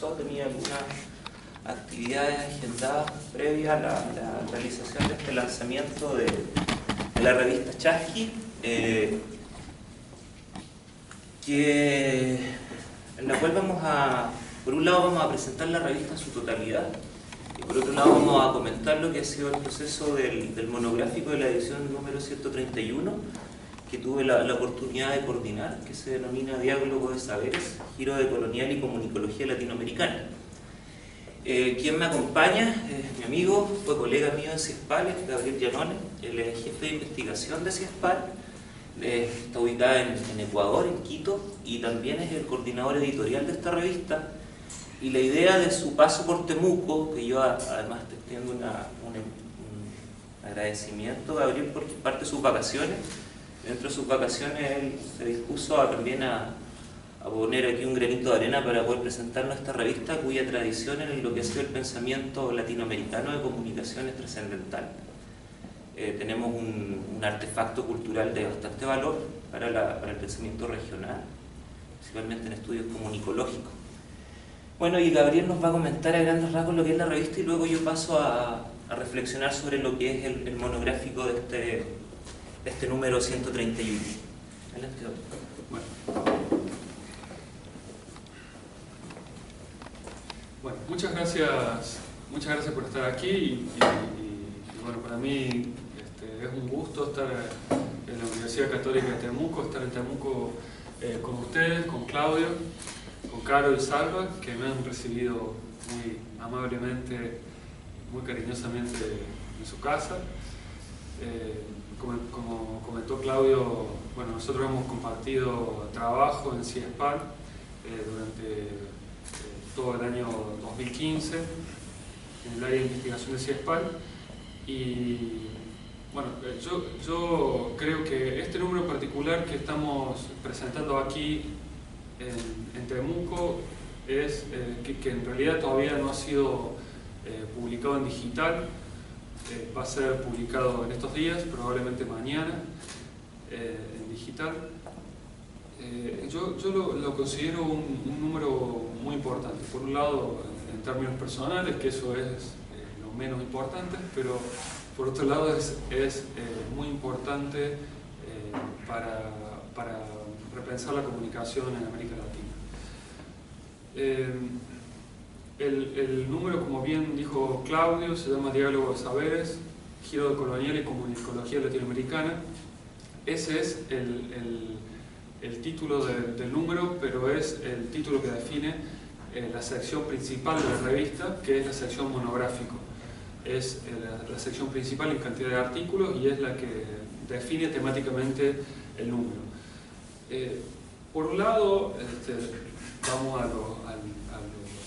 almorzó, tenía algunas actividades agendadas previas a la realización de este lanzamiento de la revista Chasqui, en la cual por un lado vamos a presentar la revista en su totalidad y por otro lado vamos a comentar lo que ha sido el proceso del monográfico de la edición número 131 que tuve la oportunidad de coordinar, que se denomina Diálogo de Saberes, Giro de Colonial y Comunicología Latinoamericana. Quien me acompaña es mi amigo, fue colega mío en CIESPAL, es Gabriel Giannone, él es jefe de investigación de CIESPAL, está ubicada en Ecuador, en Quito, y también es el coordinador editorial de esta revista. Y la idea de su paso por Temuco, que yo además te extiendo un agradecimiento, Gabriel, porque parte de sus vacaciones. Dentro de sus vacaciones él se dispuso también a poner aquí un granito de arena para poder presentarnos esta revista cuya tradición en lo que ha sido el pensamiento latinoamericano de comunicación es trascendental. Tenemos un artefacto cultural de bastante valor para el pensamiento regional, principalmente en estudios comunicológicos. Bueno, y Gabriel nos va a comentar a grandes rasgos lo que es la revista y luego yo paso a reflexionar sobre lo que es el monográfico de este número 131. Adelante, Bueno, muchas gracias por estar aquí y bueno, para mí es un gusto estar en la Universidad Católica de Temuco, estar en Temuco con ustedes, con Claudio, con Caro y Salva, que me han recibido muy amablemente, muy cariñosamente en su casa. Como comentó Claudio, bueno, nosotros hemos compartido trabajo en CIESPAL durante todo el año 2015 en el área de investigación de CIESPAL y bueno, yo creo que este número particular que estamos presentando aquí en Temuco es que en realidad todavía no ha sido publicado en digital. Va a ser publicado en estos días, probablemente mañana, en digital. Yo lo considero un número muy importante. Por un lado, en términos personales, que eso es lo menos importante, pero por otro lado es muy importante para repensar la comunicación en América Latina. El número, como bien dijo Claudio, se llama Diálogo de Saberes, Giro de Colonial y Comunicología Latinoamericana. Ese es el título del número, pero es el título que define la sección principal de la revista, que es la sección monográfico. Es la sección principal en cantidad de artículos y es la que define temáticamente el número. Por un lado, vamos a lo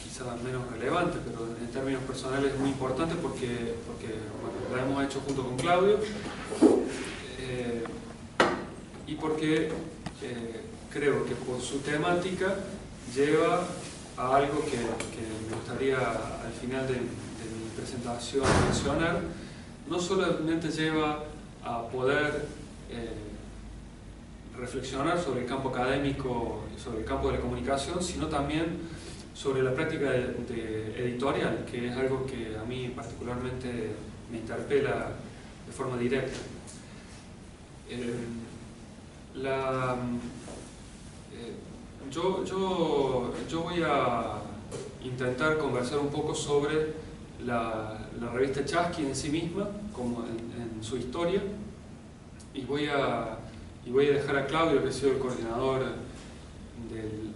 quizás menos relevante, pero en términos personales es muy importante porque bueno, la hemos hecho junto con Claudio y porque creo que por su temática lleva a algo que me gustaría al final de mi presentación mencionar. No solamente lleva a poder reflexionar sobre el campo académico y sobre el campo de la comunicación, sino también sobre la práctica de editorial, que es algo que a mí particularmente me interpela de forma directa. Yo voy a intentar conversar un poco sobre la revista Chasqui en sí misma, como en su historia, y voy a dejar a Claudio, que ha sido el coordinador de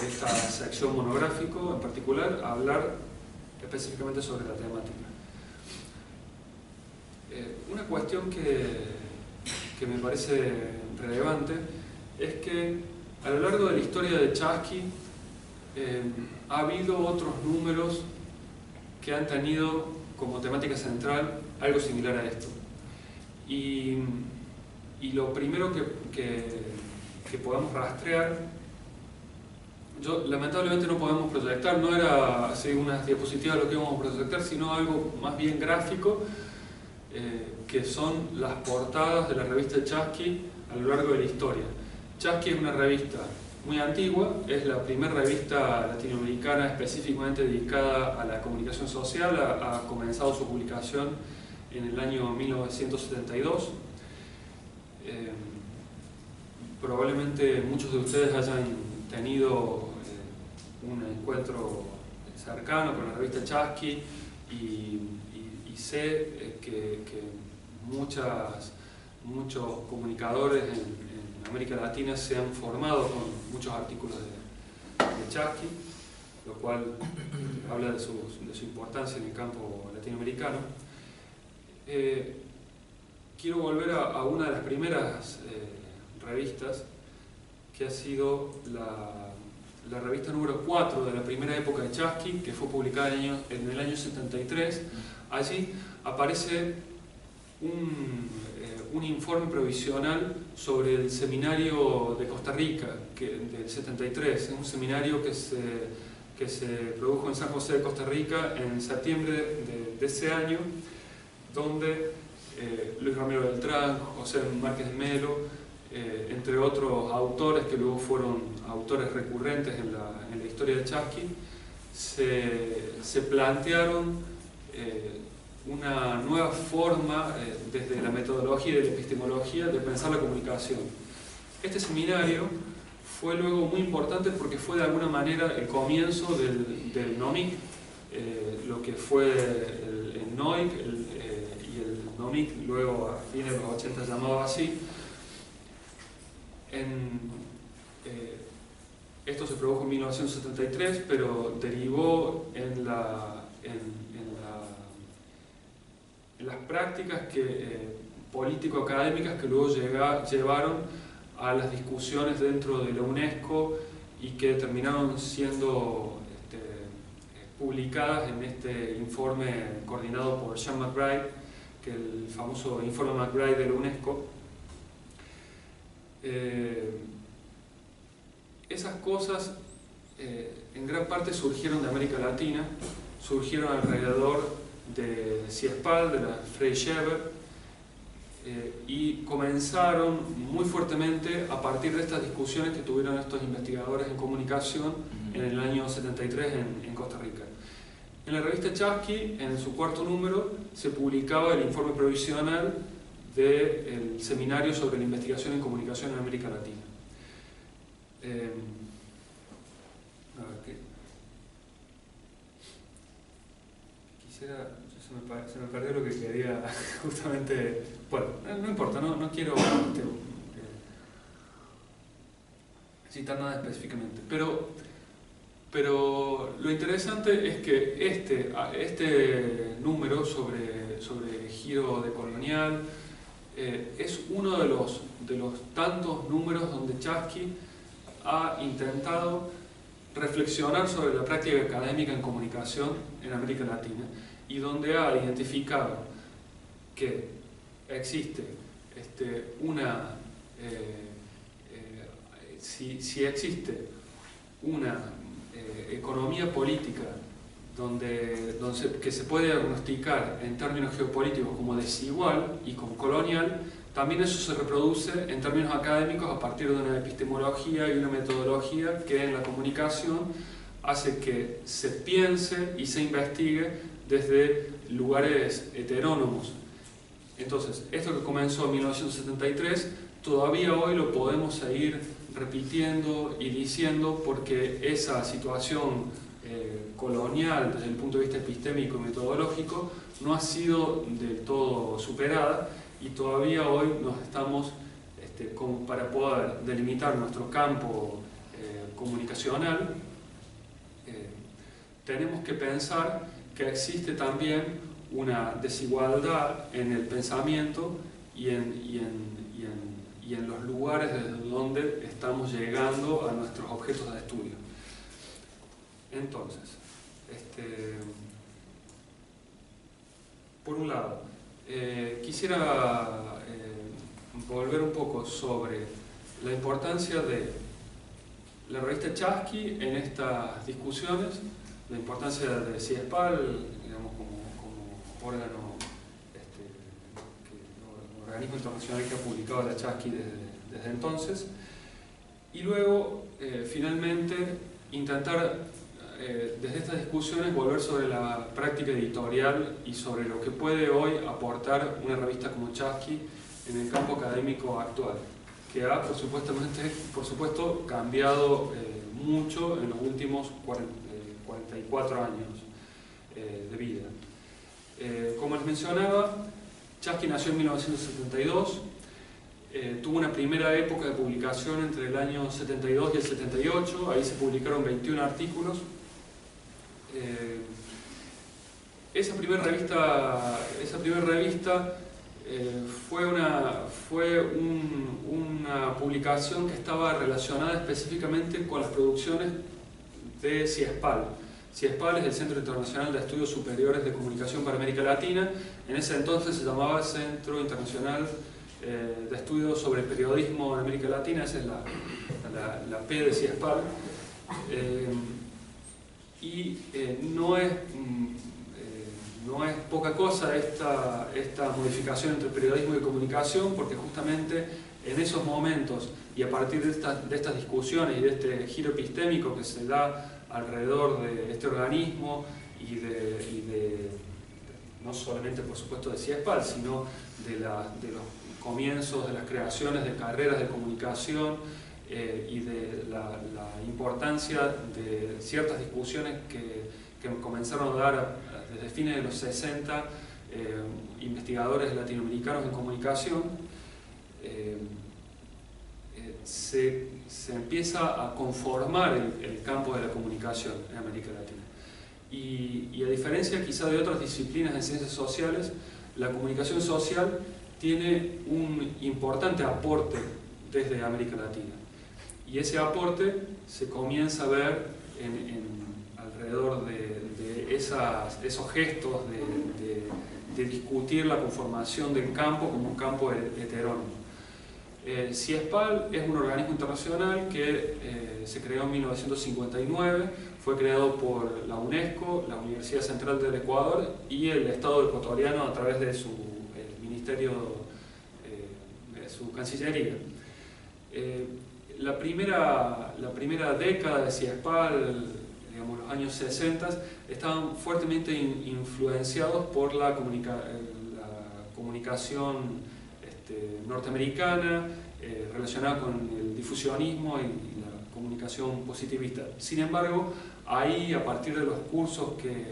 esta sección monográfico en particular, a hablar específicamente sobre la temática. Una cuestión que me parece relevante es que a lo largo de la historia de Chasqui ha habido otros números que han tenido como temática central algo similar a esto. Y lo primero que podamos rastrear, lamentablemente no podemos proyectar, no era así unas diapositivas lo que íbamos a proyectar, sino algo más bien gráfico, que son las portadas de la revista Chasqui a lo largo de la historia. Chasqui es una revista muy antigua, es la primera revista latinoamericana específicamente dedicada a la comunicación social, ha comenzado su publicación en el año 1972. Probablemente muchos de ustedes hayan tenido un encuentro cercano con la revista Chasqui y sé que muchos comunicadores en América Latina se han formado con muchos artículos de Chasqui, lo cual habla de su importancia en el campo latinoamericano. Quiero volver a una de las primeras revistas, que ha sido la revista número 4 de la primera época de Chasqui, que fue publicada en el año 73. Allí aparece un informe provisional sobre el seminario de Costa Rica del 73, un seminario que se produjo en San José de Costa Rica en septiembre de ese año, donde Luis Ramiro Beltrán, José Márquez de Melo, entre otros autores que luego fueron autores recurrentes en la historia de Chasqui, se plantearon una nueva forma desde la metodología y de la epistemología de pensar la comunicación. Este seminario fue luego muy importante porque fue de alguna manera el comienzo del NOMIC, lo que fue el NOIC y el NOMIC luego a fines de los 80 llamado así. Esto se produjo en 1973, pero derivó en las prácticas político-académicas que luego llevaron a las discusiones dentro de la UNESCO y que terminaron siendo publicadas en este informe coordinado por Sean McBride, que es el famoso informe McBride de la UNESCO. Esas cosas en gran parte surgieron de América Latina, surgieron alrededor de CIESPAL, de la Frey Scheber, y comenzaron muy fuertemente a partir de estas discusiones que tuvieron estos investigadores en comunicación en el año 73 en Costa Rica. En la revista Chasqui, en su cuarto número, se publicaba el informe provisional del seminario sobre la investigación en comunicación en América Latina. Se me perdió lo que quería justamente. Bueno, no importa, no quiero citar nada específicamente, pero lo interesante es que este número sobre giro decolonial es uno de los tantos números donde Chasqui ha intentado reflexionar sobre la práctica académica en comunicación en América Latina y donde ha identificado que existe si existe una economía política que se puede diagnosticar en términos geopolíticos como desigual y como colonial, también eso se reproduce en términos académicos a partir de una epistemología y una metodología que en la comunicación hace que se piense y se investigue desde lugares heterónomos. Entonces, esto que comenzó en 1973, todavía hoy lo podemos seguir repitiendo y diciendo porque esa situación colonial desde el punto de vista epistémico y metodológico no ha sido del todo superada y todavía hoy nos estamos, como para poder delimitar nuestro campo comunicacional, tenemos que pensar que existe también una desigualdad en el pensamiento y en los lugares desde donde estamos llegando a nuestros objetos de estudio. Entonces, por un lado, quisiera volver un poco sobre la importancia de la revista Chasqui en estas discusiones, la importancia de CIESPAL, digamos, como órgano, organismo internacional que ha publicado la Chasqui desde entonces, y luego, finalmente, intentar desde estas discusiones volver sobre la práctica editorial y sobre lo que puede hoy aportar una revista como Chasqui en el campo académico actual, que ha, por supuesto, cambiado mucho en los últimos 44 años de vida. Como les mencionaba, Chasqui nació en 1972, tuvo una primera época de publicación entre el año 72 y el 78, ahí se publicaron 21 artículos. Esa primera revista fue una publicación que estaba relacionada específicamente con las producciones de CIESPAL. CIESPAL es el Centro Internacional de Estudios Superiores de Comunicación para América Latina. En ese entonces se llamaba Centro Internacional de Estudios sobre Periodismo en América Latina. Esa es la P de CIESPAL. No es poca cosa esta modificación entre periodismo y comunicación, porque justamente en esos momentos y a partir de estas discusiones y de este giro epistémico que se da alrededor de este organismo y de no solamente, por supuesto, de CIESPAL, sino de los comienzos de las creaciones de carreras de comunicación y de la importancia de ciertas discusiones que comenzaron a dar desde fines de los 60 investigadores latinoamericanos en comunicación. Se empieza a conformar el campo de la comunicación en América Latina. Y a diferencia quizá de otras disciplinas en ciencias sociales, la comunicación social tiene un importante aporte desde América Latina. Y ese aporte se comienza a ver alrededor de esos gestos de discutir la conformación del campo como un campo heterónimo. CIESPAL es un organismo internacional que se creó en 1959, fue creado por la UNESCO, la Universidad Central del Ecuador y el Estado ecuatoriano a través de su ministerio, de su Cancillería. La primera década de CIESPAL, digamos los años 60, estaban fuertemente influenciados por la comunicación norteamericana, relacionada con el difusionismo y la comunicación positivista. Sin embargo, ahí, a partir de los cursos que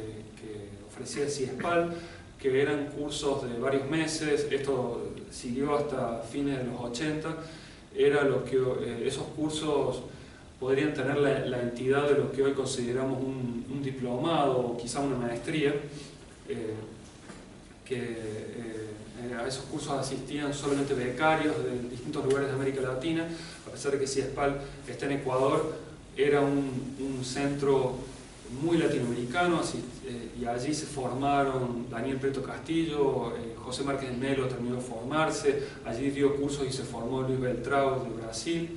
ofrecía CIESPAL, que eran cursos de varios meses, esto siguió hasta fines de los 80, era lo que esos cursos podrían tener la entidad de lo que hoy consideramos un diplomado o quizá una maestría, a esos cursos asistían solamente becarios de distintos lugares de América Latina. A pesar de que CIESPAL está en Ecuador, era un centro muy latinoamericano, y allí se formaron Daniel Preto Castillo, José Márquez de Melo terminó de formarse, allí dio cursos y se formó Luis Beltrao de Brasil.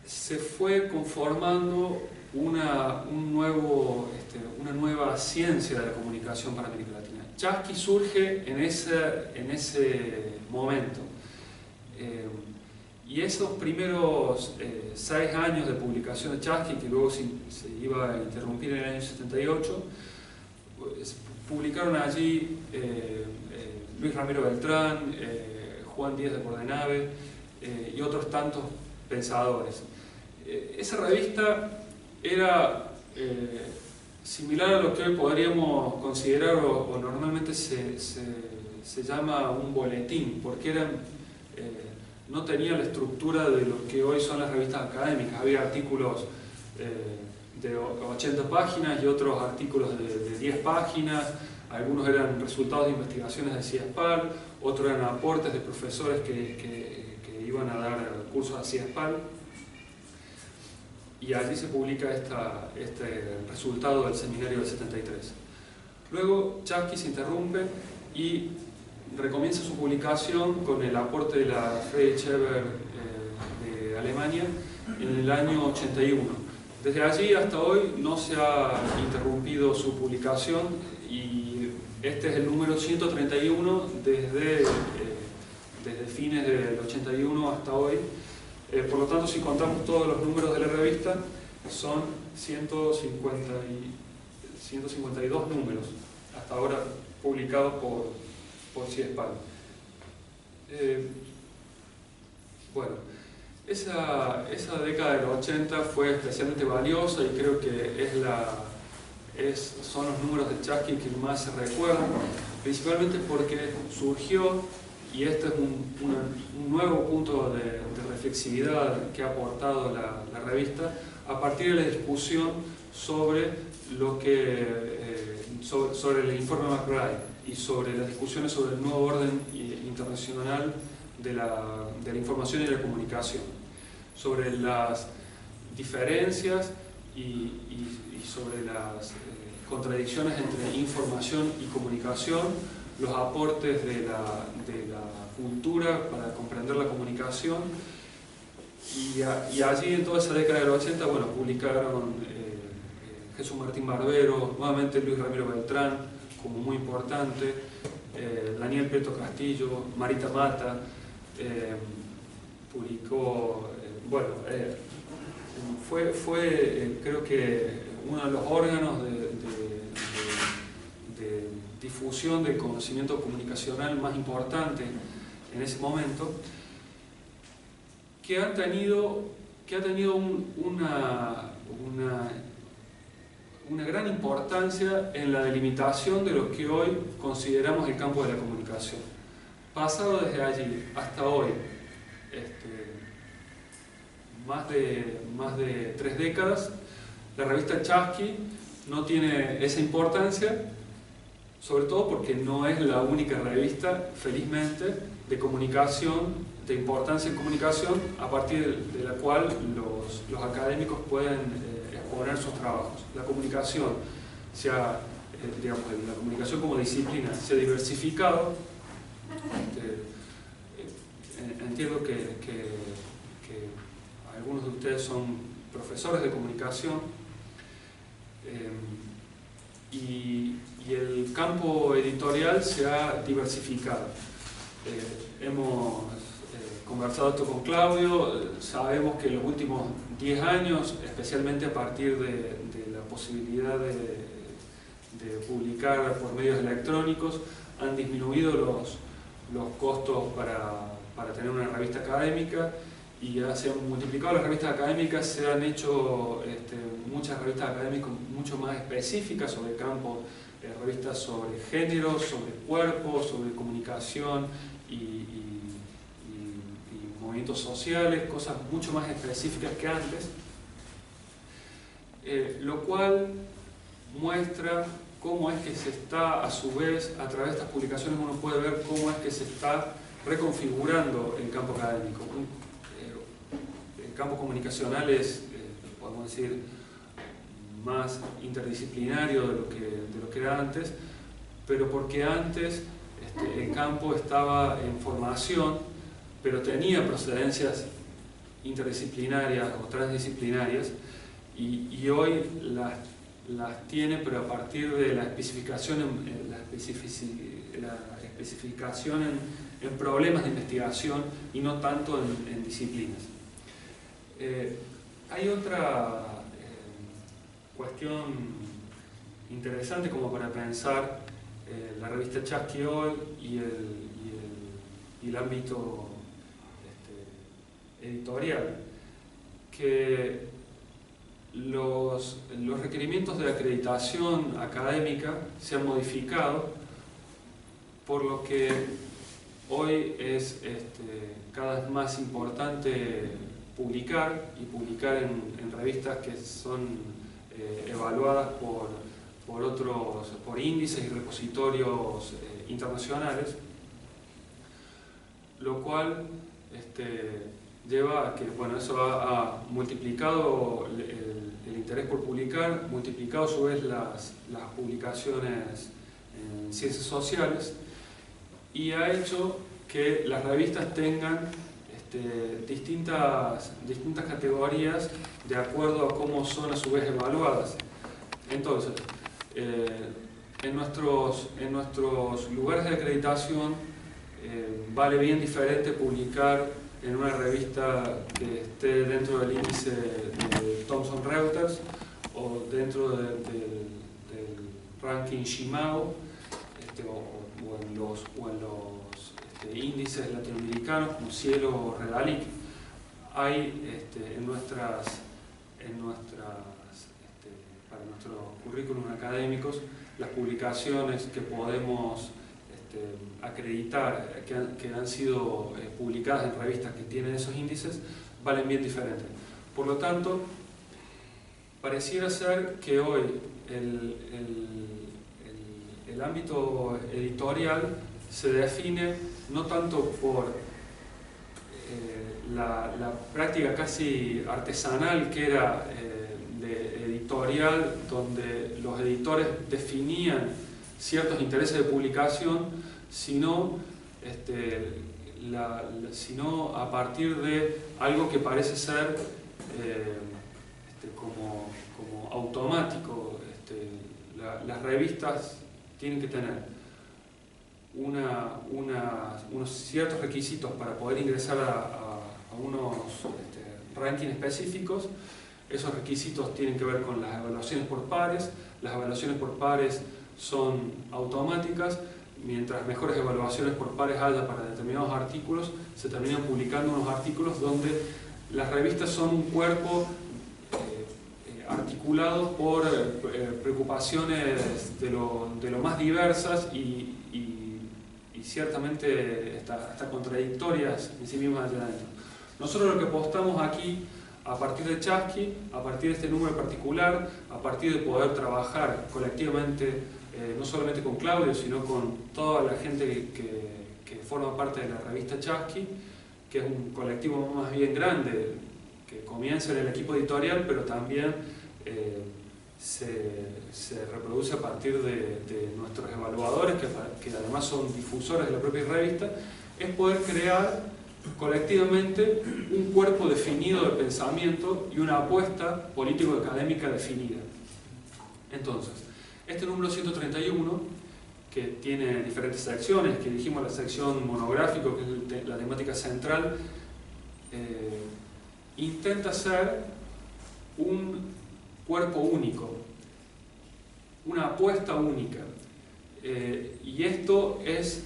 Se fue conformando una nueva ciencia de la comunicación para América Latina. Chasqui surge en ese momento. Y esos primeros 6 años de publicación de Chasqui, que luego se iba a interrumpir en el año 78, pues, publicaron allí Luis Ramiro Beltrán, Juan Díaz de Cordenave y otros tantos pensadores. Esa revista era similar a lo que hoy podríamos considerar o normalmente se llama un boletín, porque no tenía la estructura de lo que hoy son las revistas académicas. Había artículos de 80 páginas y otros artículos de 10 páginas, algunos eran resultados de investigaciones de CIESPAL, otros eran aportes de profesores que iban a dar cursos a CIESPAL. Y allí se publica este resultado del seminario del 73. Luego Chasqui se interrumpe y recomienza su publicación con el aporte de la Friedrich Ebert de Alemania en el año 81. Desde allí hasta hoy no se ha interrumpido su publicación y este es el número 131 desde desde fines del 81 hasta hoy. Por lo tanto, si contamos todos los números de la revista, son 152 números hasta ahora publicados por CIESPAL. Bueno, esa década del 80 fue especialmente valiosa y creo que son los números de Chasqui que más se recuerdan, principalmente porque surgió, y este es un nuevo punto de reflexividad que ha aportado la revista, a partir de la discusión sobre sobre el informe McBride y sobre las discusiones sobre el nuevo orden internacional de la información y la comunicación, sobre las diferencias y sobre las contradicciones entre información y comunicación, los aportes de la cultura para comprender la comunicación, y allí en toda esa década del 80, bueno, publicaron Jesús Martín Barbero, nuevamente Luis Ramiro Beltrán como muy importante, Daniel Prieto Castillo, Marita Mata, publicó, fue creo que uno de los órganos de difusión del conocimiento comunicacional más importante en ese momento, que ha tenido una gran importancia en la delimitación de lo que hoy consideramos el campo de la comunicación. Pasado desde allí hasta hoy, más de 3 décadas, la revista Chasqui no tiene esa importancia, sobre todo porque no es la única revista, felizmente, de comunicación, de importancia en comunicación, a partir de la cual los académicos pueden exponer sus trabajos. La comunicación, la comunicación como disciplina se ha diversificado. Entiendo que algunos de ustedes son profesores de comunicación, y el campo editorial se ha diversificado. Hemos conversado esto con Claudio, sabemos que en los últimos 10 años, especialmente a partir de la posibilidad de publicar por medios electrónicos, han disminuido los costos para tener una revista académica, y ya se han multiplicado las revistas académicas, se han hecho muchas revistas académicas mucho más específicas sobre campo, revistas sobre género, sobre cuerpo, sobre comunicación y movimientos sociales, cosas mucho más específicas que antes, lo cual muestra cómo es que se está, a su vez, a través de estas publicaciones uno puede ver cómo es que se está reconfigurando el campo académico. El campo comunicacional es, podemos decir, más interdisciplinario de lo que era antes, pero porque antes el campo estaba en formación, pero tenía procedencias interdisciplinarias o transdisciplinarias, y hoy las tiene, pero a partir de la especificación en problemas de investigación y no tanto en disciplinas. Hay otra cuestión interesante como para pensar la revista Chasqui hoy y el ámbito editorial, que los requerimientos de acreditación académica se han modificado, por lo que hoy es cada vez más importante publicar en revistas que son evaluadas por índices y repositorios internacionales, lo cual lleva a que, bueno, eso ha multiplicado el interés por publicar, multiplicado a su vez las publicaciones en ciencias sociales, y ha hecho que las revistas tengan distintas categorías de acuerdo a cómo son a su vez evaluadas. Entonces, en nuestros lugares de acreditación vale bien diferente publicar en una revista que esté dentro del índice de Thomson Reuters o dentro del ranking Shimao, o en los índices latinoamericanos como Cielo o Redalic. Hay para nuestros currículum académicos las publicaciones que podemos acreditar, que han sido publicadas en revistas que tienen esos índices, valen bien diferentes. Por lo tanto, pareciera ser que hoy el ámbito editorial se define no tanto por la práctica casi artesanal que era de editorial, donde los editores definían ciertos intereses de publicación, sino a partir de algo que parece ser como automático. Las revistas tienen que tener unos ciertos requisitos para poder ingresar a unos rankings específicos. Esos requisitos tienen que ver con las evaluaciones por pares. Las evaluaciones por pares son automáticas. Mientras mejores evaluaciones por pares haya para determinados artículos, se terminan publicando unos artículos donde las revistas son un cuerpo articulado por preocupaciones de lo más diversas y ciertamente hasta contradictorias en sí mismas allá adentro. Nosotros lo que apostamos aquí, a partir de Chasqui, a partir de este número particular, a partir de poder trabajar colectivamente, no solamente con Claudio, sino con toda la gente que forma parte de la revista Chasqui, que es un colectivo más bien grande, que comienza en el equipo editorial, pero también se reproduce a partir de nuestros evaluadores, que además son difusores de la propia revista, es poder crear colectivamente un cuerpo definido de pensamiento y una apuesta político-académica definida. Entonces, este número 131, que tiene diferentes secciones, que dijimos la sección monográfico, que es la temática central, intenta ser un cuerpo único, una apuesta única. Y esto es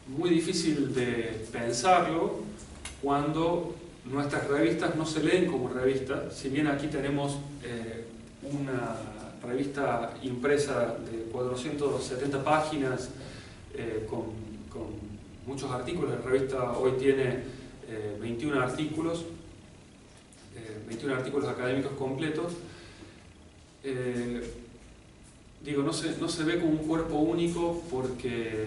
muy difícil de pensarlo cuando nuestras revistas no se leen como revistas. Si bien aquí tenemos una revista impresa de 470 páginas con muchos artículos, la revista hoy tiene 21 artículos académicos completos. No se ve como un cuerpo único porque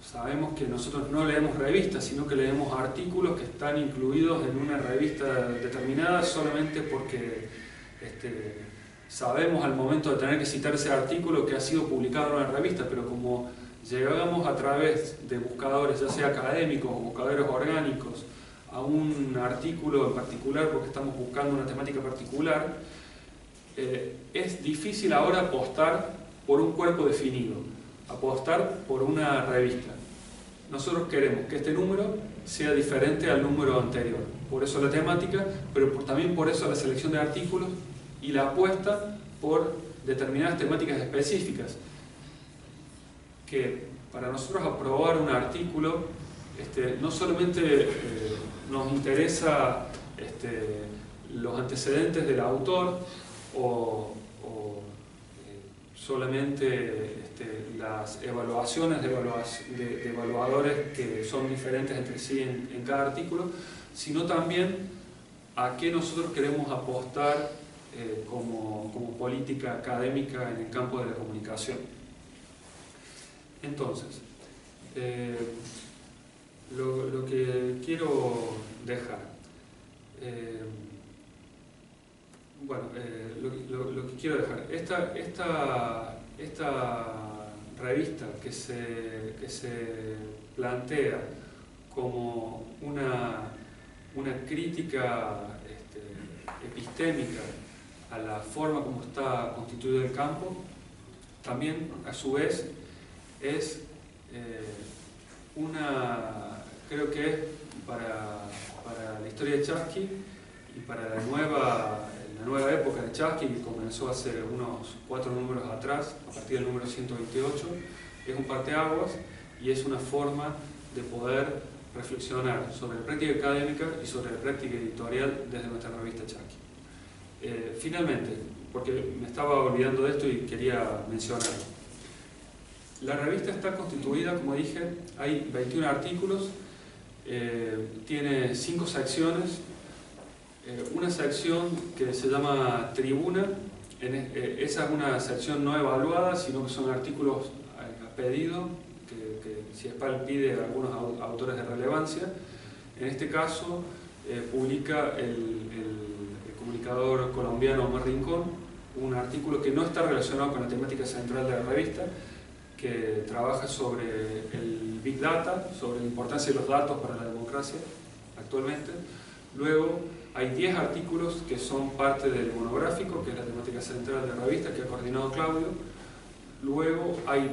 sabemos que nosotros no leemos revistas, sino que leemos artículos que están incluidos en una revista determinada solamente porque sabemos al momento de tener que citar ese artículo que ha sido publicado en una revista, pero como llegamos a través de buscadores, ya sea académicos o buscadores orgánicos, a un artículo en particular porque estamos buscando una temática particular, es difícil ahora apostar por un cuerpo definido, apostar por una revista. Nosotros queremos que este número sea diferente al número anterior, por eso la temática, pero también por eso la selección de artículos y la apuesta por determinadas temáticas específicas, que para nosotros aprobar un artículo no solamente nos interesa los antecedentes del autor o solamente las evaluaciones de evaluadores que son diferentes entre sí en cada artículo, sino también a qué nosotros queremos apostar como política académica en el campo de la comunicación. Entonces, lo que quiero dejar, lo que quiero dejar, esta revista que se plantea como una crítica epistémica a la forma como está constituido el campo, también a su vez es creo que es para la historia de Chasqui y para la nueva época de Chasqui, que comenzó hace unos 4 números atrás, a partir del número 128, es un parteaguas y es una forma de poder reflexionar sobre la práctica académica y sobre la práctica editorial desde nuestra revista Chasqui. Finalmente, porque me estaba olvidando de esto y quería mencionarlo, la revista está constituida, como dije, hay 21 artículos, tiene 5 secciones, una sección que se llama Tribuna, esa es una sección no evaluada, sino que son artículos a pedido, que CIESPAL pide a algunos autores de relevancia. En este caso, publica el comunicador colombiano Omar Rincón un artículo que no está relacionado con la temática central de la revista, que trabaja sobre el Big Data, sobre la importancia de los datos para la democracia actualmente. Luego hay 10 artículos que son parte del monográfico, que es la temática central de la revista, que ha coordinado Claudio. Luego hay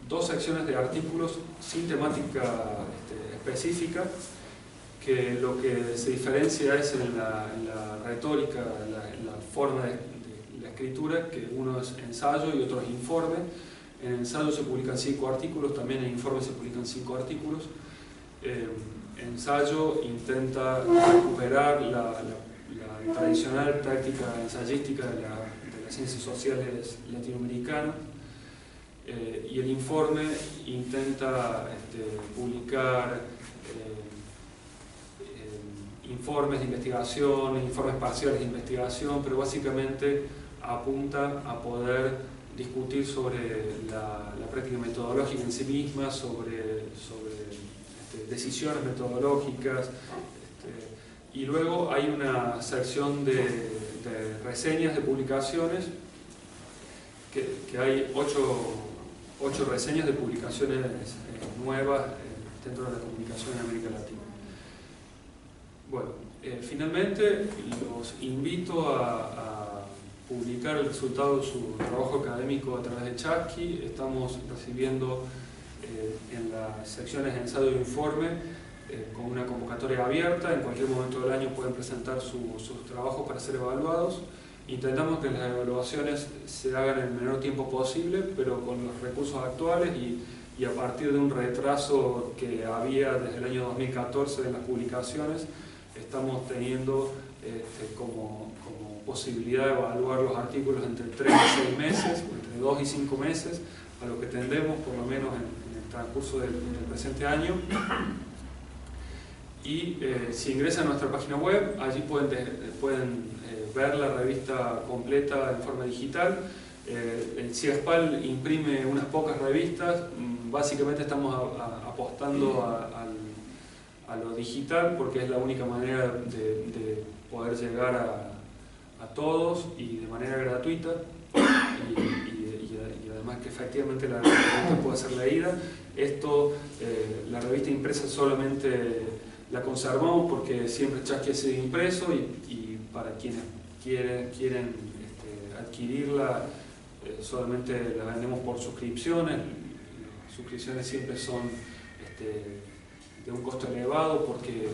2 secciones de artículos sin temática específica, que lo que se diferencia es en la retórica, en la forma de la escritura, que uno es ensayo y otro es informe. En ensayo se publican 5 artículos, también en informe se publican 5 artículos. Ensayo intenta recuperar la tradicional práctica ensayística de las ciencias sociales latinoamericanas, y el informe intenta publicar informes de investigación, informes parciales de investigación, pero básicamente apunta a poder discutir sobre la práctica metodológica en sí misma, sobre decisiones metodológicas, y luego hay una sección de reseñas de publicaciones, que hay 8 reseñas de publicaciones nuevas dentro de la comunicación en América Latina. Bueno, finalmente los invito a publicar el resultado de su trabajo académico a través de Chasqui. Estamos recibiendo en las secciones de ensayo e informe con una convocatoria abierta. En cualquier momento del año pueden presentar sus trabajos para ser evaluados. Intentamos que las evaluaciones se hagan en el menor tiempo posible, pero con los recursos actuales y a partir de un retraso que había desde el año 2014 de las publicaciones, estamos teniendo como posibilidad de evaluar los artículos entre 3 y 6 meses, entre 2 y 5 meses, a lo que tendemos por lo menos en el transcurso del presente año. Y si ingresan a nuestra página web, allí pueden ver la revista completa en forma digital. El CIESPAL imprime unas pocas revistas, básicamente estamos apostando a lo digital porque es la única manera de poder llegar a todos y de manera gratuita, y además que efectivamente la revista pueda ser leída. Esto, la revista impresa solamente la conservamos porque siempre Chasqui ha sido impreso, y para quienes quieren adquirirla, solamente la vendemos por suscripciones. Las suscripciones siempre son de un costo elevado porque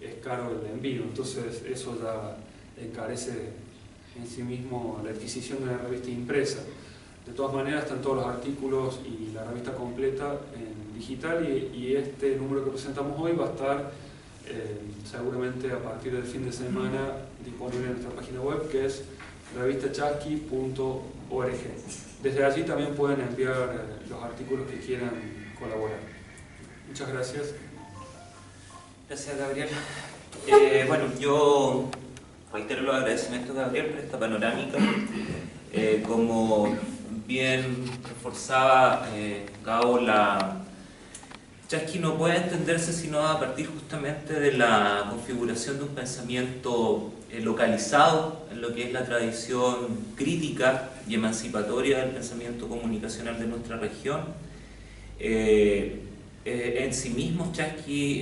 es caro el envío, entonces eso ya encarece en sí mismo la adquisición de una revista impresa. De todas maneras están todos los artículos y la revista completa en digital, y este número que presentamos hoy va a estar seguramente a partir del fin de semana disponible en nuestra página web, que es revistachasqui.org. Desde allí también pueden enviar los artículos que quieran colaborar. Muchas gracias. Gracias, Gabriel. Bueno, yo reitero los agradecimientos, Gabriel, por esta panorámica. Como bien reforzaba Gabo, Chasqui no puede entenderse sino a partir justamente de la configuración de un pensamiento localizado en lo que es la tradición crítica y emancipatoria del pensamiento comunicacional de nuestra región. En sí mismo Chasqui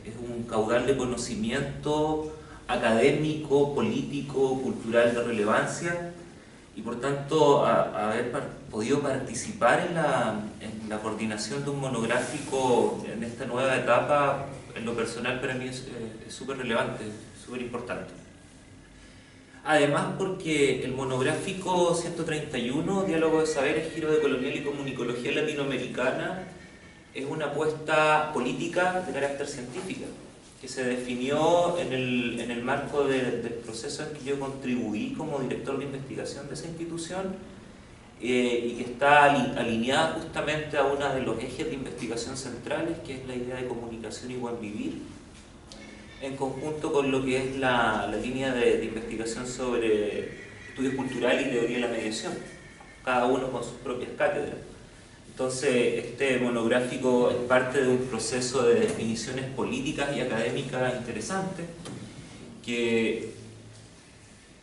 es un caudal de conocimiento académico, político, cultural de relevancia, y por tanto haber podido participar en la coordinación de un monográfico en esta nueva etapa, en lo personal para mí es súper relevante, súper importante. Además porque el monográfico 131, Diálogo de Saberes, Giro de Colonial y Comunicología Latinoamericana, es una apuesta política de carácter científica, que se definió en el marco del proceso en que yo contribuí como director de investigación de esa institución, y que está alineada justamente a uno de los ejes de investigación centrales, que es la idea de comunicación y buen vivir, en conjunto con lo que es la línea de investigación sobre estudios culturales y teoría de la mediación, cada uno con sus propias cátedras. Entonces, este monográfico es parte de un proceso de definiciones políticas y académicas interesantes que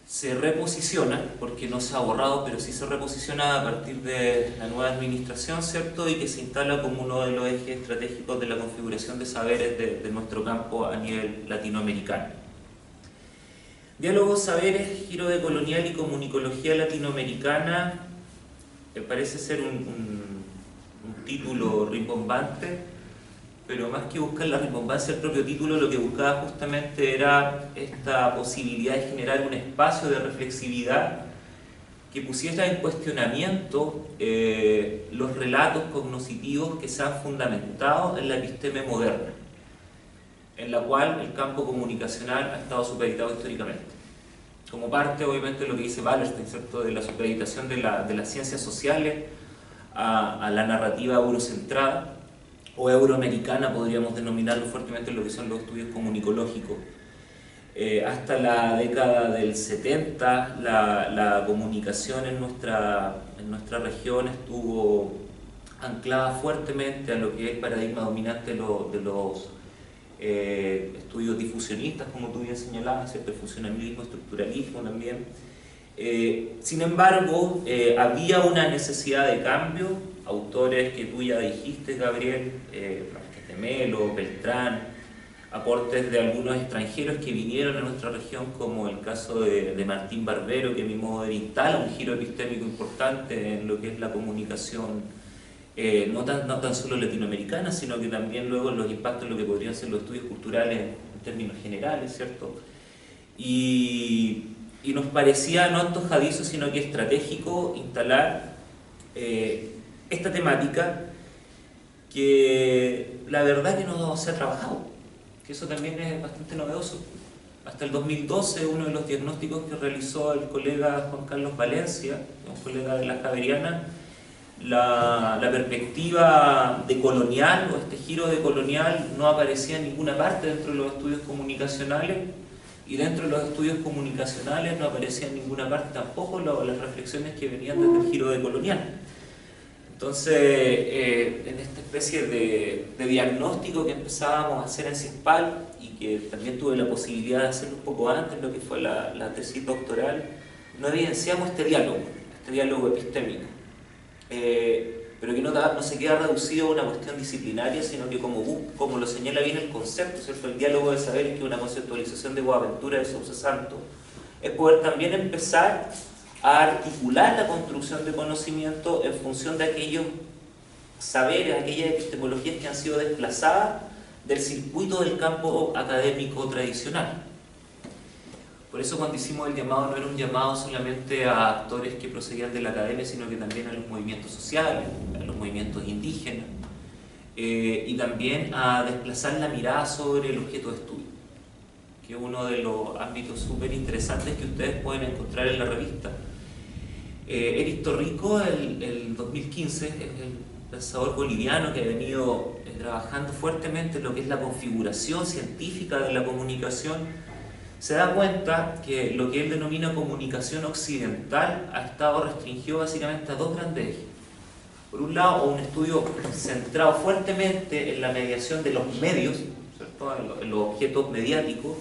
se reposiciona, porque no se ha borrado, pero sí se reposiciona a partir de la nueva administración, ¿cierto? Y que se instala como uno de los ejes estratégicos de la configuración de saberes de nuestro campo a nivel latinoamericano. Diálogo, Saberes, Giro de Colonial y Comunicología Latinoamericana parece ser un título rimbombante, pero más que buscar la rimbombancia del propio título, lo que buscaba justamente era esta posibilidad de generar un espacio de reflexividad que pusiera en cuestionamiento los relatos cognitivos que se han fundamentado en la episteme moderna, en la cual el campo comunicacional ha estado supeditado históricamente. Como parte, obviamente, de lo que dice Wallerstein, ¿cierto?, de la supeditación de las ciencias sociales a la narrativa eurocentrada, o euroamericana, podríamos denominarlo fuertemente, lo que son los estudios comunicológicos. Hasta la década del 70, la comunicación en nuestra región estuvo anclada fuertemente a lo que es el paradigma dominante de los estudios difusionistas, como tú bien señalabas, ¿cierto?, el funcionalismo, estructuralismo también. Sin embargo, había una necesidad de cambio. Autores que tú ya dijiste, Gabriel, Vázquez de Melo, Beltrán, aportes de algunos extranjeros que vinieron a nuestra región, como el caso de Martín Barbero, que a mi modo de ver instala un giro epistémico importante en lo que es la comunicación, no tan solo latinoamericana, sino que también luego los impactos en lo que podrían ser los estudios culturales en términos generales, ¿cierto? Y nos parecía no antojadizo, sino que estratégico instalar esta temática, que la verdad que no se ha trabajado, que eso también es bastante novedoso. Hasta el 2012, uno de los diagnósticos que realizó el colega Juan Carlos Valencia, un colega de la Javeriana, la perspectiva de colonial, o este giro de colonial, no aparecía en ninguna parte dentro de los estudios comunicacionales, y dentro de los estudios comunicacionales no aparecía en ninguna parte tampoco las reflexiones que venían desde el giro de colonial. Entonces, en esta especie de diagnóstico que empezábamos a hacer en CIESPAL, y que también tuve la posibilidad de hacerlo un poco antes, lo que fue la tesis doctoral, no evidenciamos este diálogo epistémico, pero que no se queda reducido a una cuestión disciplinaria, sino que como lo señala bien el concepto, ¿cierto?, el diálogo de saberes, que es una conceptualización de Boaventura de Sousa Santos, es poder también empezar a articular la construcción de conocimiento en función de aquellos saberes, aquellas epistemologías que han sido desplazadas del circuito del campo académico tradicional. Por eso, cuando hicimos el llamado, no era un llamado solamente a actores que procedían de la academia, sino que también a los movimientos sociales, a los movimientos indígenas, y también a desplazar la mirada sobre el objeto de estudio, que es uno de los ámbitos súper interesantes que ustedes pueden encontrar en la revista. Eric Torrico, el 2015, es el pensador boliviano que ha venido trabajando fuertemente en lo que es la configuración científica de la comunicación. Se da cuenta que lo que él denomina comunicación occidental ha estado restringido básicamente a dos grandes ejes. Por un lado, un estudio centrado fuertemente en la mediación de los medios, ¿cierto?, en los objetos mediáticos,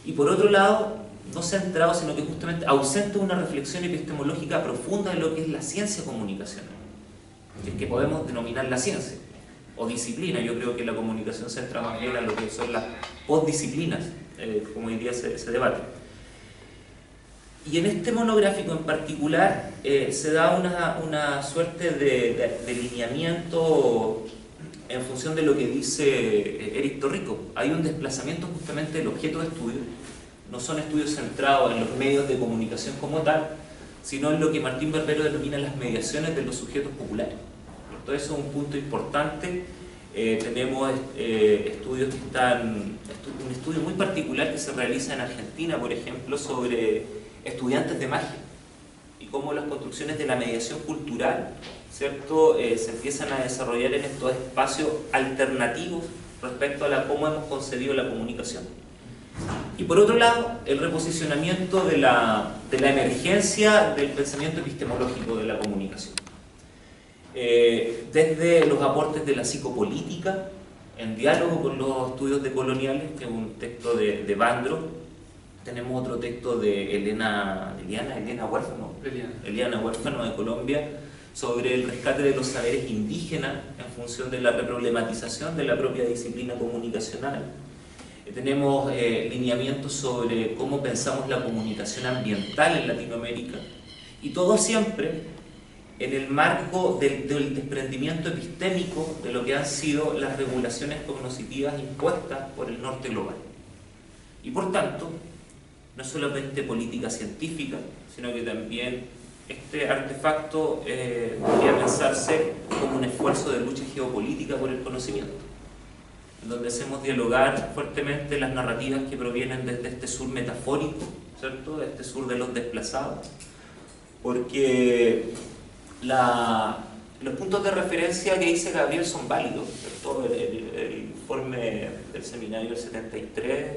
y por otro lado, no centrado, sino que justamente ausente una reflexión epistemológica profunda de lo que es la ciencia comunicacional, que podemos denominar la ciencia o disciplina. Yo creo que la comunicación se entra más bien a lo que son las postdisciplinas, como hoy día se debate. Y en este monográfico en particular se da una suerte de lineamiento en función de lo que dice Eric Torrico. Hay un desplazamiento justamente del objeto de estudio. No son estudios centrados en los medios de comunicación como tal, sino en lo que Martín Barbero denomina las mediaciones de los sujetos populares. Entonces eso es un punto importante. Tenemos estudios que están... Un estudio muy particular que se realiza en Argentina, por ejemplo, sobre estudiantes de magia y cómo las construcciones de la mediación cultural, ¿cierto?, se empiezan a desarrollar en estos espacios alternativos respecto a cómo hemos concebido la comunicación. Y por otro lado, el reposicionamiento de la emergencia del pensamiento epistemológico de la comunicación. Desde los aportes de la psicopolítica, en diálogo con los estudios decoloniales, que es un texto de Bandro. Tenemos otro texto de Eliana Huérfano de Colombia, sobre el rescate de los saberes indígenas en función de la reproblematización de la propia disciplina comunicacional. Tenemos lineamientos sobre cómo pensamos la comunicación ambiental en Latinoamérica, y todo siempre en el marco del desprendimiento epistémico de lo que han sido las regulaciones cognitivas impuestas por el norte global. Y por tanto, no solamente política científica, sino que también este artefacto podría pensarse como un esfuerzo de lucha geopolítica por el conocimiento, en donde hacemos dialogar fuertemente las narrativas que provienen desde este sur metafórico, ¿cierto?, de este sur de los desplazados, porque los puntos de referencia que dice Gabriel son válidos, ¿cierto? El informe del seminario del 73,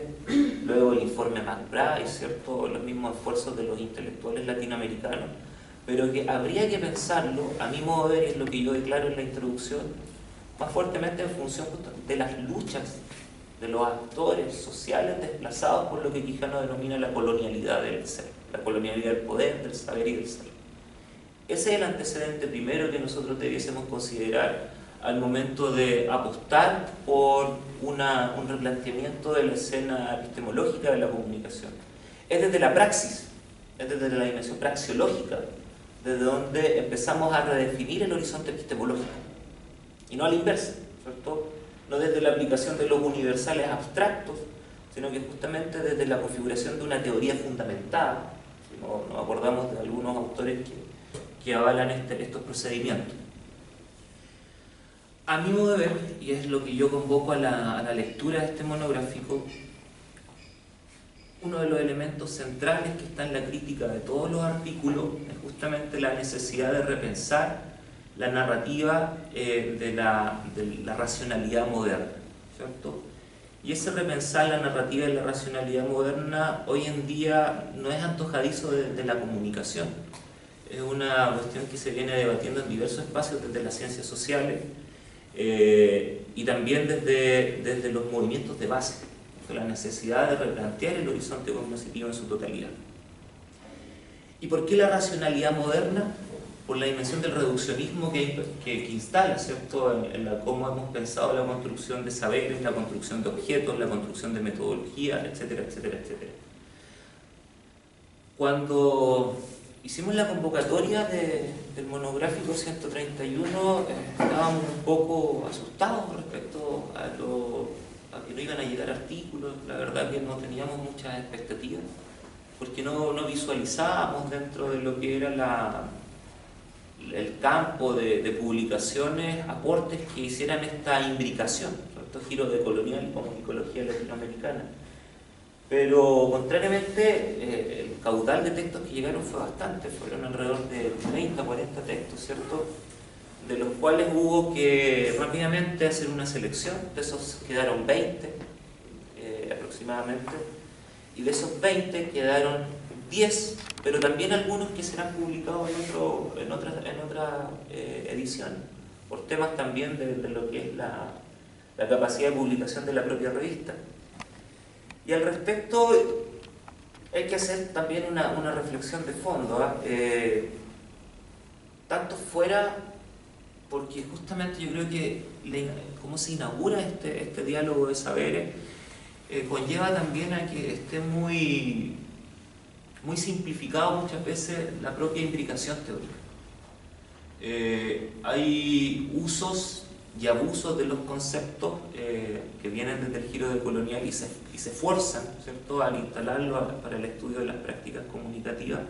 luego el informe McBride, ¿cierto?, los mismos esfuerzos de los intelectuales latinoamericanos, pero que habría que pensarlo, a mi modo de ver, y es lo que yo declaro en la introducción, más fuertemente en función de las luchas de los actores sociales desplazados por lo que Quijano denomina la colonialidad del ser, la colonialidad del poder, del saber y del ser. Ese es el antecedente primero que nosotros debiésemos considerar al momento de apostar por un replanteamiento de la escena epistemológica de la comunicación. Es desde la praxis, es desde la dimensión praxiológica, desde donde empezamos a redefinir el horizonte epistemológico, y no a la inversa, ¿cierto? No desde la aplicación de los universales abstractos, sino que justamente desde la configuración de una teoría fundamentada. Si nos acordamos de algunos autores que avalan estos procedimientos. A mi modo de ver, y es lo que yo convoco a la lectura de este monográfico, uno de los elementos centrales que está en la crítica de todos los artículos es justamente la necesidad de repensar la narrativa de la racionalidad moderna, ¿cierto? Y ese repensar la narrativa de la racionalidad moderna hoy en día no es antojadizo de la comunicación. Es una cuestión que se viene debatiendo en diversos espacios desde las ciencias sociales y también desde los movimientos de base, la necesidad de replantear el horizonte cognitivo en su totalidad. ¿Y por qué la racionalidad moderna? Por la dimensión del reduccionismo que instala, ¿cierto?, en cómo hemos pensado la construcción de saberes, la construcción de objetos, la construcción de metodologías, etcétera, etcétera, etcétera. Cuando hicimos la convocatoria del monográfico 131, estábamos un poco asustados respecto a que no iban a llegar artículos. La verdad que no teníamos muchas expectativas, porque no visualizábamos dentro de lo que era el campo de publicaciones aportes que hicieran esta imbricación, estos giros de colonial como psicología latinoamericana. Pero contrariamente, el caudal de textos que llegaron fue bastante, fueron alrededor de 30, 40 textos, ¿cierto?, de los cuales hubo que rápidamente hacer una selección. De esos quedaron 20 aproximadamente, y de esos 20 quedaron 10, pero también algunos que serán publicados en otra edición, por temas también de lo que es la capacidad de publicación de la propia revista. Y al respecto hay que hacer también una reflexión de fondo, tanto fuera, porque justamente yo creo que cómo se inaugura este diálogo de saberes conlleva también a que esté muy muy simplificado muchas veces la propia imbricación teórica. Hay usos y abusos de los conceptos que vienen desde el giro decolonial y se esfuerzan, ¿cierto?, al instalarlo para el estudio de las prácticas comunicativas,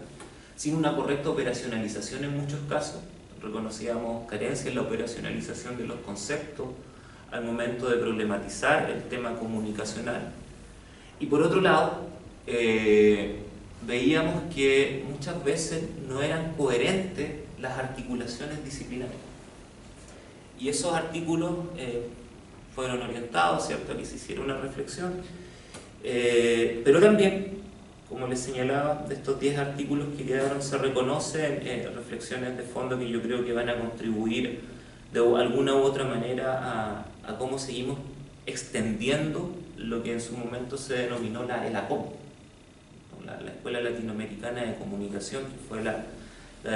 sin una correcta operacionalización en muchos casos. Reconocíamos carencias en la operacionalización de los conceptos al momento de problematizar el tema comunicacional. Y por otro lado, veíamos que muchas veces no eran coherentes las articulaciones disciplinarias. Y esos artículos fueron orientados, ¿cierto?, a que se hiciera una reflexión, pero también, como les señalaba, de estos 10 artículos que quedaron, se reconocen reflexiones de fondo que yo creo que van a contribuir de alguna u otra manera a cómo seguimos extendiendo lo que en su momento se denominó la ELACOM, la Escuela Latinoamericana de Comunicación, que fue la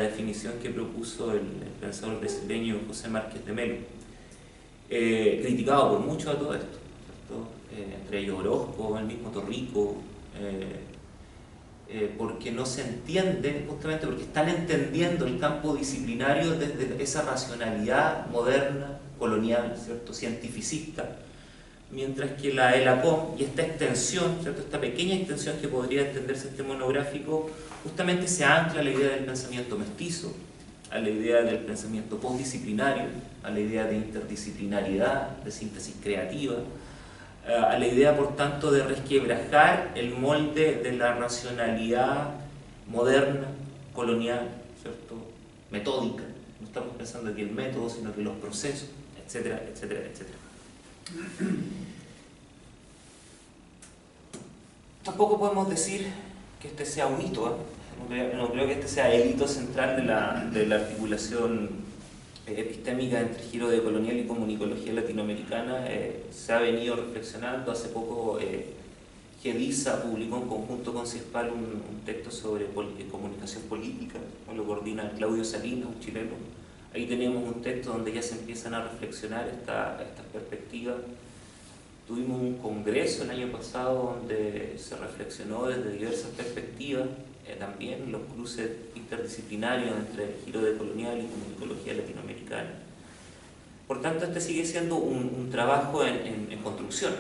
definición que propuso el pensador brasileño José Márquez de Melo, criticado por mucho a todo esto, ¿cierto? Entre ellos Orozco, el mismo Torrico, porque no se entiende, justamente porque están entendiendo el campo disciplinario desde esa racionalidad moderna, colonial, ¿cierto?, cientificista, mientras que la ELACOM y esta extensión, ¿cierto?, esta pequeña extensión que podría entenderse este monográfico, justamente se ancla a la idea del pensamiento mestizo, a la idea del pensamiento postdisciplinario, a la idea de interdisciplinariedad, de síntesis creativa, a la idea, por tanto, de resquebrajar el molde de la racionalidad moderna, colonial, ¿cierto?, metódica. No estamos pensando aquí el método, sino que los procesos, etcétera, etcétera, etcétera. Tampoco podemos decir que este sea un hito, no creo que este sea el hito central de la articulación epistémica entre giro decolonial y comunicología latinoamericana. Se ha venido reflexionando. Hace poco GEDISA publicó en conjunto con CIESPAL un texto sobre comunicación política, lo coordina Claudio Salinas, un chileno. Ahí tenemos un texto donde ya se empiezan a reflexionar estas perspectivas. Tuvimos un congreso el año pasado donde se reflexionó desde diversas perspectivas, también los cruces interdisciplinarios entre el giro decolonial y comunicología latinoamericana. Por tanto, este sigue siendo un trabajo en construcción,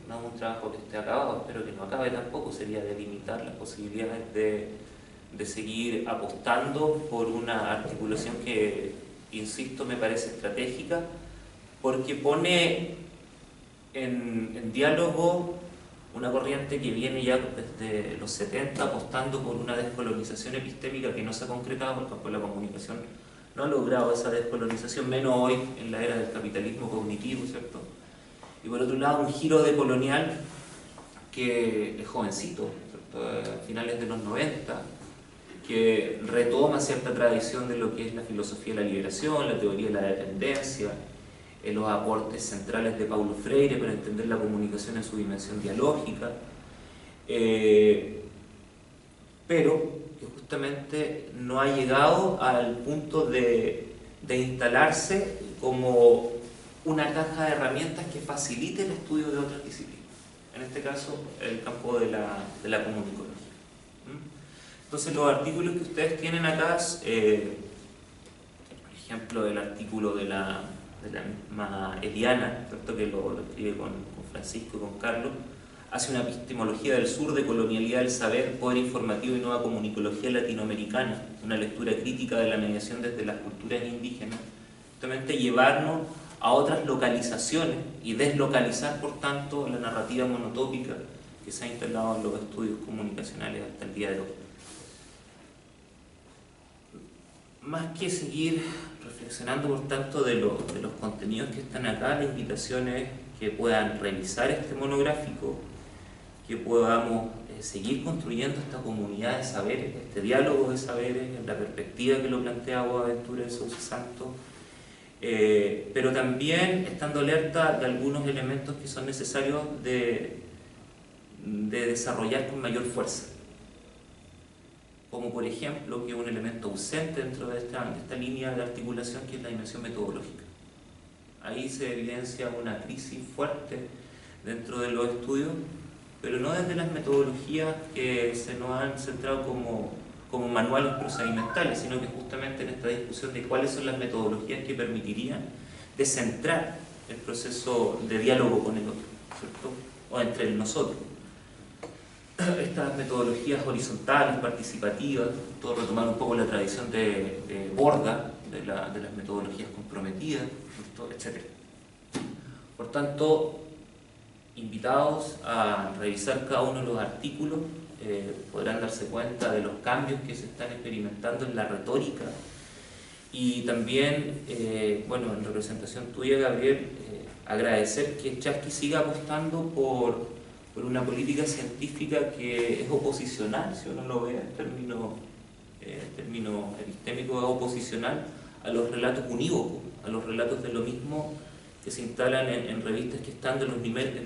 no un trabajo que esté acabado. Espero que no acabe tampoco, sería delimitar las posibilidades de seguir apostando por una articulación que, insisto, me parece estratégica, porque pone en diálogo una corriente que viene ya desde los 70 apostando por una descolonización epistémica que no se ha concretado, porque el campo de la comunicación no ha logrado esa descolonización, menos hoy en la era del capitalismo cognitivo, ¿cierto? Y por otro lado, un giro decolonial que es jovencito, ¿cierto?, a finales de los 90, que retoma cierta tradición de lo que es la filosofía de la liberación, la teoría de la dependencia, los aportes centrales de Paulo Freire para entender la comunicación en su dimensión dialógica, pero que justamente no ha llegado al punto de instalarse como una caja de herramientas que facilite el estudio de otras disciplinas, en este caso el campo de la comunicología. Entonces, los artículos que ustedes tienen acá, por ejemplo, el artículo de la misma Eliana, ¿cierto?, que lo escribe con Francisco y con Carlos, hace una epistemología del sur de colonialidad del saber, poder informativo y nueva comunicología latinoamericana, una lectura crítica de la mediación desde las culturas indígenas, justamente llevarnos a otras localizaciones y deslocalizar, por tanto, la narrativa monotópica que se ha instalado en los estudios comunicacionales hasta el día de hoy. Más que seguir reflexionando, por tanto, de los contenidos que están acá, la invitación es que puedan revisar este monográfico, que podamos seguir construyendo esta comunidad de saberes, este diálogo de saberes, en la perspectiva que lo plantea Boaventura de Sousa Santos, pero también estando alerta de algunos elementos que son necesarios de desarrollar con mayor fuerza, como por ejemplo que un elemento ausente dentro de esta línea de articulación, que es la dimensión metodológica. Ahí se evidencia una crisis fuerte dentro de los estudios, pero no desde las metodologías que se nos han centrado como manuales procedimentales, sino que justamente en esta discusión de cuáles son las metodologías que permitirían descentrar el proceso de diálogo con el otro, ¿cierto? O entre nosotros. Estas metodologías horizontales, participativas, todo retomar un poco la tradición de Borda, de las metodologías comprometidas, etc. Por tanto, invitados a revisar cada uno de los artículos, podrán darse cuenta de los cambios que se están experimentando en la retórica y también, bueno, en representación tuya, Gabriel, agradecer que Chasqui siga apostando por una política científica que es oposicional, si uno lo ve en términos epistémicos, es oposicional a los relatos unívocos, a los relatos de lo mismo que se instalan en revistas que están en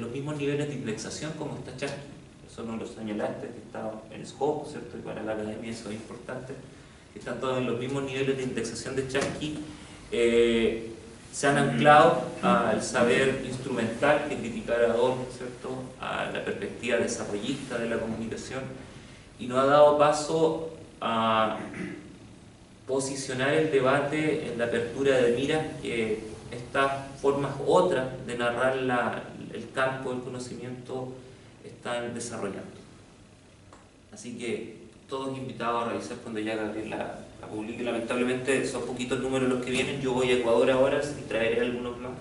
los mismos niveles de indexación como está Chasqui. Eso no lo señalaste, que está en Scope, ¿cierto? Y para la academia eso es importante, que están todos en los mismos niveles de indexación de Chasqui. Se han anclado al saber instrumental que criticara Adorno, ¿cierto? A la perspectiva desarrollista de la comunicación, y no ha dado paso a posicionar el debate en la apertura de miras que estas formas otras de narrar el campo del conocimiento están desarrollando. Así que todos invitados a revisar cuando ya Gabriel la publique. Lamentablemente son poquitos números los que vienen. Yo voy a Ecuador ahora y traeré algunos más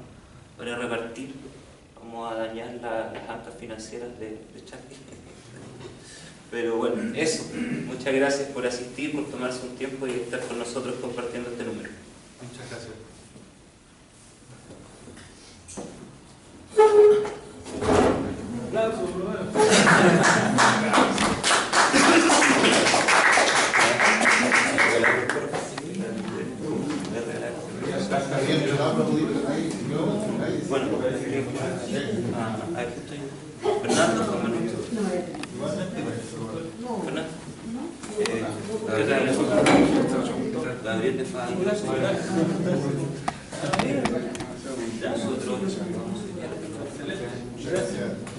para repartir. Vamos a dañar las arcas financieras de Chasqui. Pero bueno, eso. Muchas gracias por asistir, por tomarse un tiempo y estar con nosotros compartiendo este número. Muchas gracias. Bueno, aquí estoy. Fernando, Fernando. Gabriel de Fábio. Nosotros. Gracias.